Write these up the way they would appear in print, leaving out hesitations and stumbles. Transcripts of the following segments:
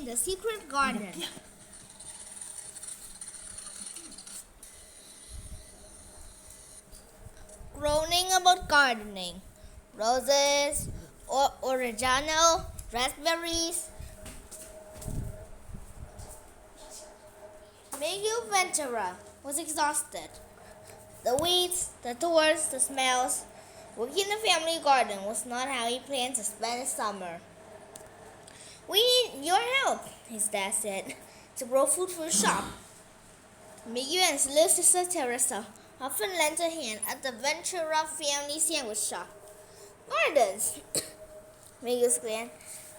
The secret garden. Groaning about gardening. Roses, oregano, raspberries. Miguel Ventura was exhausted. The weeds, the thorns, the smells. Working in the family garden was not how he planned to spend his summer. "We need your help," his dad said, "to grow food for the shop." Miguel and his little sister Teresa often lent a hand at the Ventura family sandwich shop. Gardens, Miguel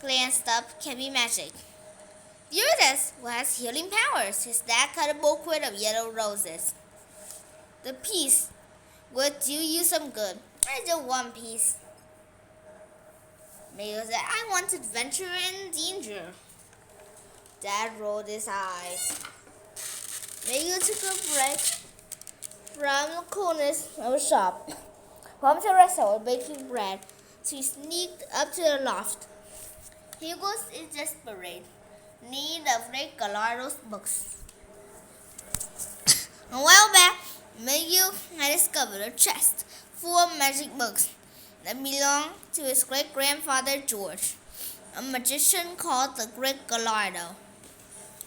glanced up, can be magic. The earth has healing powers. His dad cut a bouquet of yellow roses. "The piece would do you some good. I just one piece." Miguel said, "I want adventure and danger." Dad rolled his eyes. Miguel took a break from the corners of the shop. Mom Teresa was baking bread, so he sneaked up to the loft. He was in desperate need of Rick Gallardo's books. A while back, Miguel had discovered a chest full of magic books that belonged to his great-grandfather George, a magician called the Great Gallardo.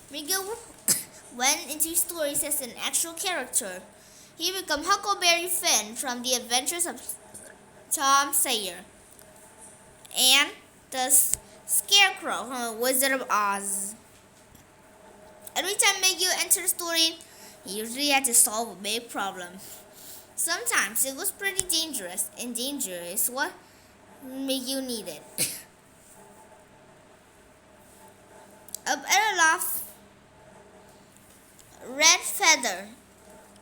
Miguel went into stories as an actual character. He became Huckleberry Finn from The Adventures of Tom Sawyer and the Scarecrow from The Wizard of Oz. Every time Miguel entered a story, he usually had to solve a big problem. Sometimes it was pretty dangerous, and danger is what Miguel needed. Up at the loft, Red Feather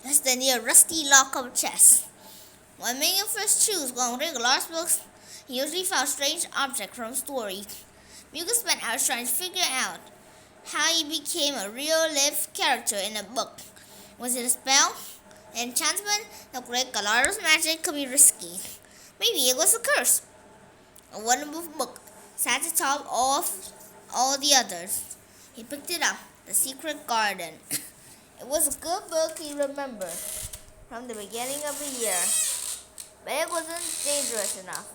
rested near a rusty lock of a chest. When Miguel first chose one of Rick Gallardo's books, he usually found strange objects from stories. Miguel spent hours trying to figure out how he became a real live character in a book. Was it a spell? An enchantment? The Great Gallardo's magic could be risky. Maybe it was a curse. A wonderful book sat at the top of all the others. He picked it up, The Secret Garden. It was a good book, he remembered, from the beginning of the year. But it wasn't dangerous enough.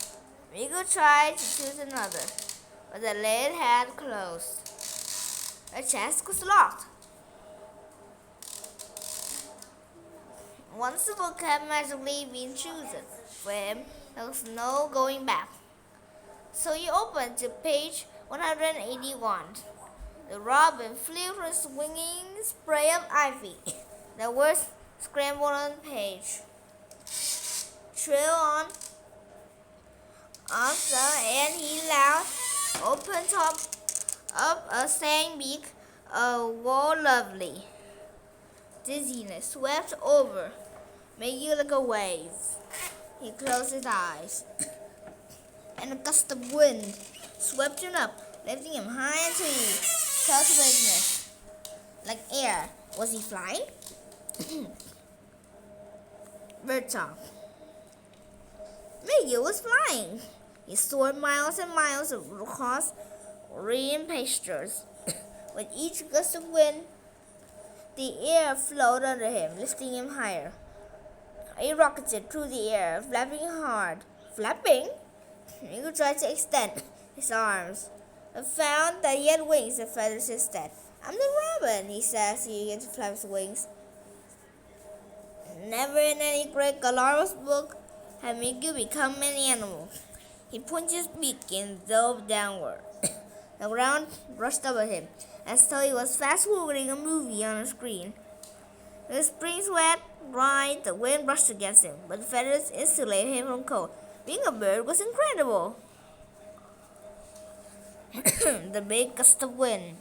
Miguel tried to choose another, but the lid had closed. The chest was locked. Once the book had magically been chosen for him, there was no going back. So he opened to page 181. The robin flew from a swinging spray of ivy. The words scrambled on the page. Trill on and he loud opened top up a sang beak, a wall lovely. Dizziness swept over Miguel like a wave. He closed his eyes, and a gust of wind swept him up, lifting him high into the wilderness. Like air. Was he flying? Bird talk. Miguel was flying. He soared miles and miles across green pastures. With each gust of wind, the air flowed under him, lifting him higher. He rocketed through the air, flapping hard. Flapping? Miguel tried to extend his arms, but found that he had wings and feathers instead. "I'm the robin," he said as he began to flap his wings. Never in any Great Gallardo's book had Miguel become an animal. He pointed his beak and dove downward. The ground rushed up at him, as though he was fast-forwarding a movie on a screen. His springs wet, dry, the wind brushed against him, but the feathers insulated him from cold. Being a bird was incredible. The big gust of wind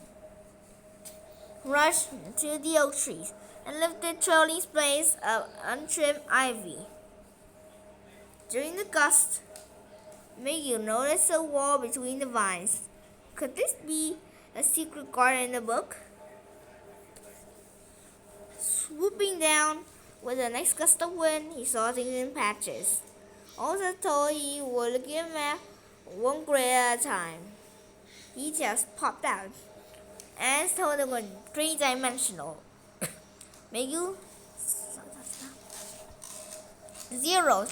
rushed through the oak trees and lifted trailing sprays of untrimmed ivy. During the gust, Miguel noticed a wall between the vines. Could this be a secret garden in the book? Swooping down with the next gust of wind, he saw things in patches. Also told he would look at a map one grade at a time. Details popped out. and so they were three-dimensional. Miguel zeroed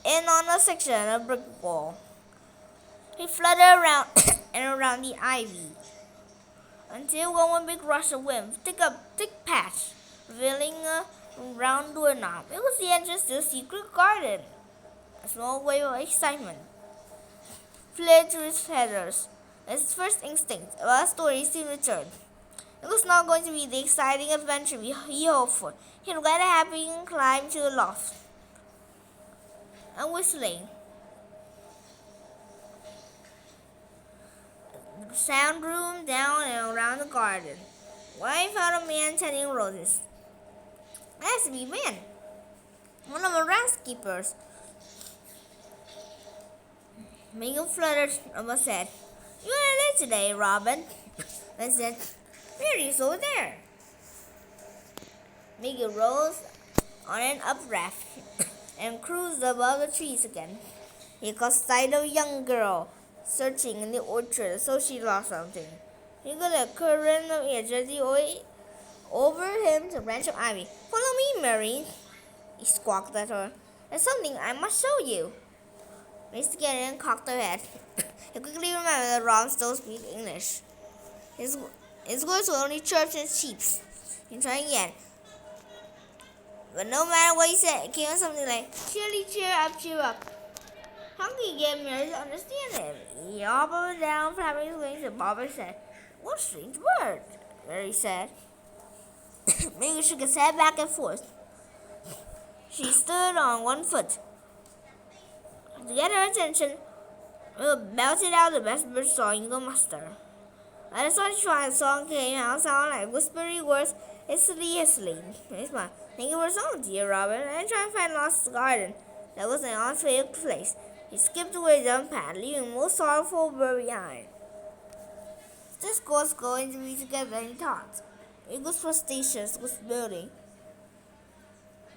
in on a section of brick wall. He fluttered around and around the ivy until one big rush of wind took a thick patch, revealing a round doorknob. It was the entrance to a secret garden. A small wave of excitement fled through his feathers. His first instinct about a story soon returned. It was not going to be the exciting adventure he hoped for. He read happy and climbed to the loft. And whistling. The sound grew down and around the garden. Why found a man tending roses. It has to be Ben, one of the groundskeepers. Miguel fluttered up and said, "You are late today, Robin." Ben said, "Mary's over there." Miguel rose on an upraft and cruised above the trees again. He caught sight of a young girl searching in the orchard, so she lost something. He got a current of air just over him to a branch of ivy. "Follow me, Mary," he squawked at her. "There's something I must show you." Miss Gideon cocked her head. He quickly remembered that Robin still speaks English. His words were only chirps and cheeps. He tried again. But no matter what he said, it came out something like, cheer up, cheer up." How could he get Mary to understand him? He hobbled up and down, flapping his wings, and Bob said, "What a strange word," Mary said. Miguel shook his head back and forth. She stood on one foot. To get her attention, Miguel belted out the best bird song you could muster. By the time the song came out, sounded like whispery words, hissily. He smiled. "Think of a song, dear Robin, and try and find lost garden." That was an unfamiliar place. He skipped away down the path, leaving a most sorrowful bird behind. This was going to be together, he thought. Miguel's frustration was building.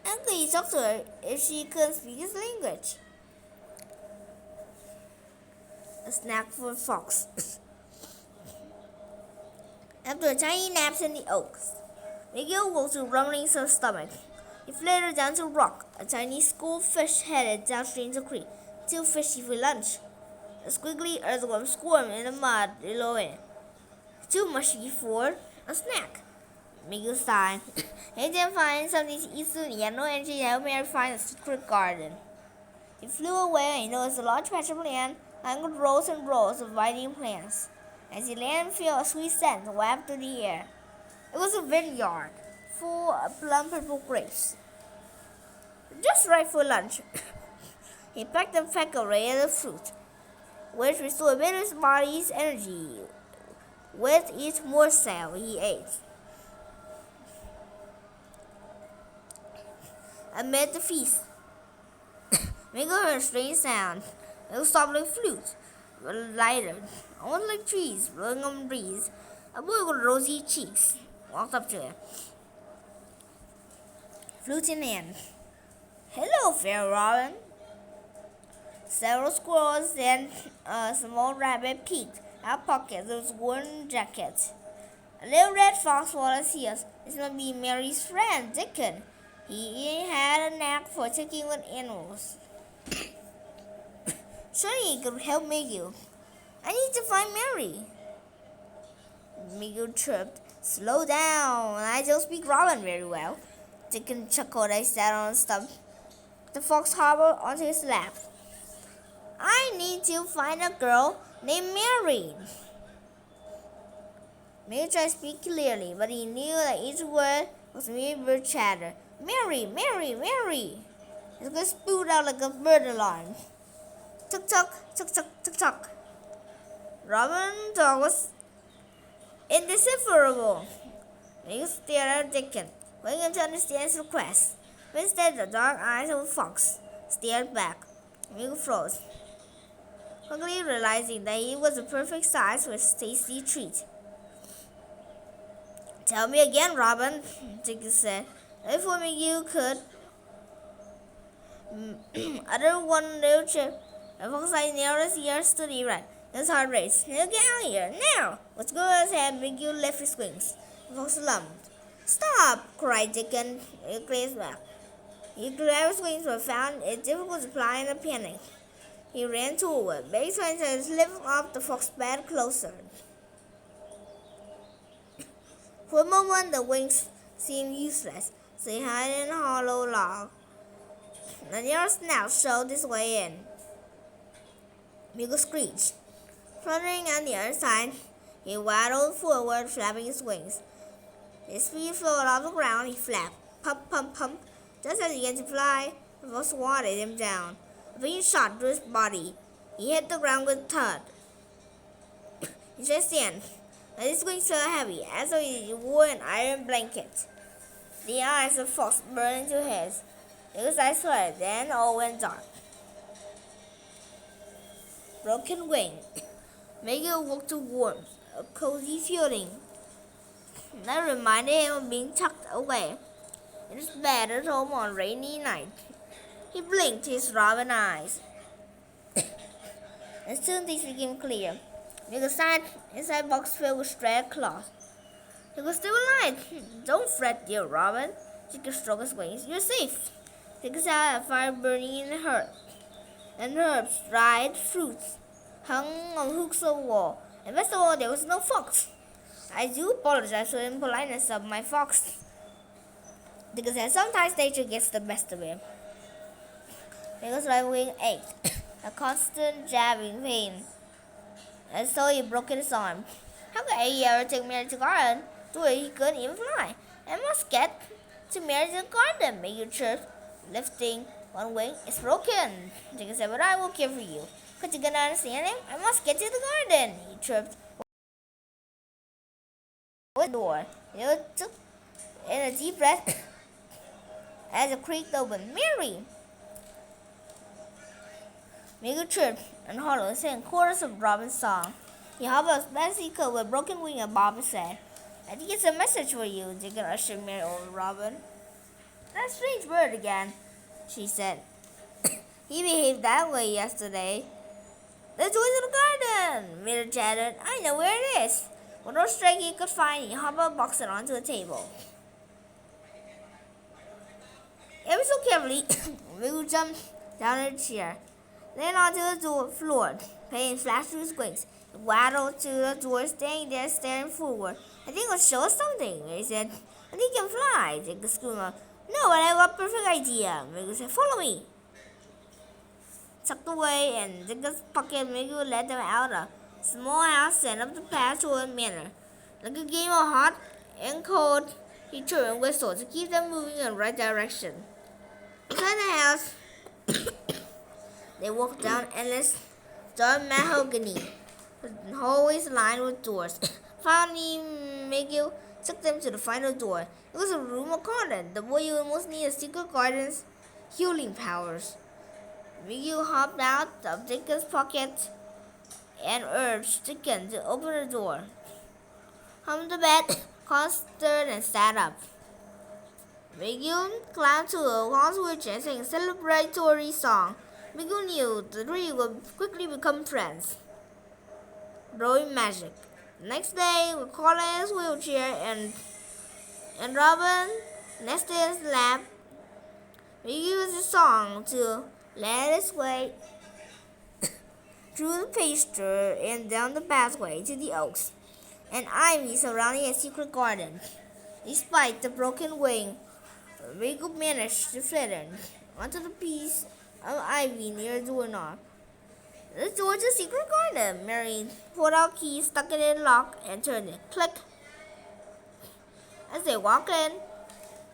How could he talk to her if she couldn't speak his language? A snack for a fox. After a tiny nap in the oaks, Miguel woke to rumblings of his stomach. He flitted down to a rock. A tiny school of fish headed downstream to the creek. Too fishy for lunch. A squiggly earthworm squirmed in the mud below him. Too mushy for a snack. Miguel sighed. He didn't find something to eat soon. He had no energy to help Mary find the secret garden. He flew away and he noticed a large patch of land lined with rows and rows of inviting plants. As he landed, felt a sweet scent wafted through the air. It was a vineyard full of plum purple grapes. Just right for lunch. He pecked and pecked away at the fruit, which restored a bit of his body's energy with each morsel he ate. Amid the feast, Miguel heard a strange sound. It was soft like flute, but lighter, almost like trees blowing on the breeze. A boy with rosy cheeks walked up to him, flute in hand. "Hello, fair Robin." Several squirrels and a small rabbit peeked out pockets of his woolen jacket. A little red fox followed his heels. This must be Mary's friend, Dickon. He had a knack for taking with animals. Surely he could help Miguel. "I need to find Mary." Miguel chirped, "Slow down. I don't speak Robin very well." Dickon chuckled as he sat on a stump. The fox hobbled onto his lap. "I need to find a girl named Mary." Miguel tried to speak clearly, but he knew that each word was mere bird chatter. "Mary, Mary, Mary." His voice spewed out like a bird alarm. Tuk tuk, tuk tuk, tuk tuk. Robin's talk was indecipherable. Miguel stared at Dickon, waiting him to understand his request. But instead, the dark eyes of the fox stared back. Miguel froze, quickly realizing that he was the perfect size for his tasty treat. "Tell me again, Robin," Dickon said. Before Miguel could utter one little chirp, the fox eyes narrowed his ears to the right. His heart raced. "Now get out of here, now!" With Squirrel's head, Miguel left his wings. The fox slumped. "Stop!" cried Dick and glanced back. He grabbed his wings but found it difficult to fly in a panic. He ran toward. Big swings slipped off the fox's back closer. For a moment, the wings seemed useless. So he hid in a hollow log. The nearest snout showed his way in. Miguel screeched. Fluttering on the other side, he waddled forward, flapping his wings. His feet floated off the ground. He flapped. Pump, pump, pump. Just as he began to fly, the fox swatted him down. A pin shot through his body. He hit the ground with a thud. He just stand, but his wings felt heavy, as though he wore an iron blanket. The eyes of the fox burned into his. His eyes flooded, then all went dark. Broken wing. Miguel walked to warmth, a cozy feeling that reminded him of being tucked away in his bed at home on a rainy night. He blinked his robin eyes, and soon things became clear. Miguel sat inside a box filled with stretched cloth. He was still alive. "Don't fret, dear Robin." Chicken stroked his wings. "You're safe." Chicken saw a fire burning in the hearth, and herbs, dried fruits, hung on hooks on the wall. And best of all, there was no fox. "I do apologize for the impoliteness of my fox," Chicken said. "Sometimes nature gets the best of him." Miguel's right wing ached, a constant jabbing pain, and so he broke his arm. "How could he ever take Mary to the garden? To it he couldn't even fly. I must get to Mary to the garden," Miguel chirped, lifting one wing. "It's broken," Chicken said, "but I will care for you. Could you understand him? I must get to the garden," he chirped. With the door, he took in a deep breath as it creaked open. "Mary!" Miguel chirped and hollered, sang chorus of Robin's song. He hobbled as fast as he could with a broken wing and bobbed his head. "I think it's a message for you," Chicken ushered Mary over Robin. "That strange bird again," she said. "He behaved that way yesterday." "The joys of the garden," Mary chattered. "I know where it is." With no strength he could find, he hobbled a box onto the table. Ever so carefully, Miguel jumped down in a chair, then onto the floor. Pain flashed through his wings. He waddled to the door, staying there, staring forward. "I think it'll show us something," Mary said. "I think he can fly," Jacob screamed. "No, but I have a perfect idea," Miguel said. "Follow me." Tucked away in Jacob's pocket, Miguel led them out of a small house and up the path toward Manor. Like a game of hot and cold, he threw and whistled to keep them moving in the right direction. Inside the house, they walked down endless dark mahogany, with hallways lined with doors. Finally, Miguel took them to the final door. It was a room of garden. The boy who most needed secret garden's healing powers. Miguel hopped out of Jacob's pocket and urged Chicken to open the door. Hummed the bed, stirred and sat up. Miguel climbed to a wall switch and sang a celebratory song. Miguel knew the three would quickly become friends. Growing magic. The next day, with Colin in his wheelchair and Robin nested in his lap, Miguel used the song to lead his way through the pasture and down the pathway to the oaks and ivy surrounding a secret garden. Despite the broken wing, Miguel managed to flatten onto the piece of ivy near the doorknob. "Let's go to the secret garden." Mary pulled out a key, stuck it in the lock, and turned it. Click! As they walked in,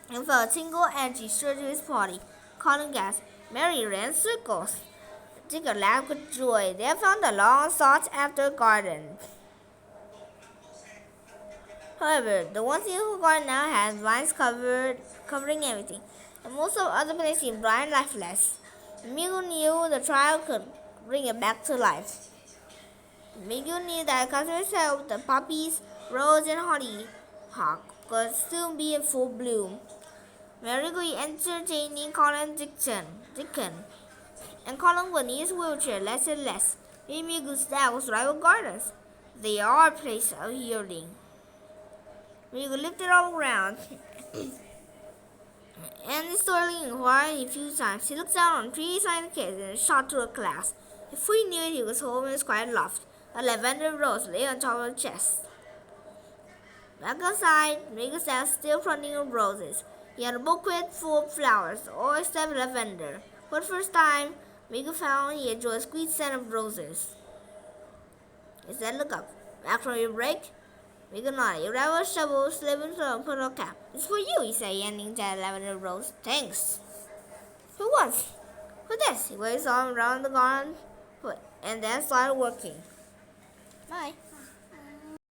he felt a tingle energy surge through his body. Colin gasped. Mary ran circles. Jacob laughed with joy. They had found the long sought-after garden. However, the one single garden now had vines covering everything, and most of the other places seemed dry and lifeless. Miguel knew the trial could bring it back to life. Miguel knew that because of his help, the poppies, rose, and hollyhock could soon be in full bloom. Mary would be entertaining Colin Dickon, and Colin would need his wheelchair less and less. In Miguel's dad was rival gardens. They are a place of healing. Miguel lifted all around and the startling inquired a few times. He looked down on 3 silent kids and shot to a class. Before he knew it, he was home in his quiet loft. A lavender rose lay on top of the chest. Back outside, Miguel sat still planting roses. He had a bouquet full of flowers, all except lavender. For the first time, Miguel found he enjoyed the sweet scent of roses. He said, "Look up. Back from your break?" Miguel nodded. He grabbed a shovel, slipped into a put on cap. "It's for you," he said, handing Dad a lavender rose. "Thanks." "For what?" "For this." He waved his arm around the garden and then started working. Bye.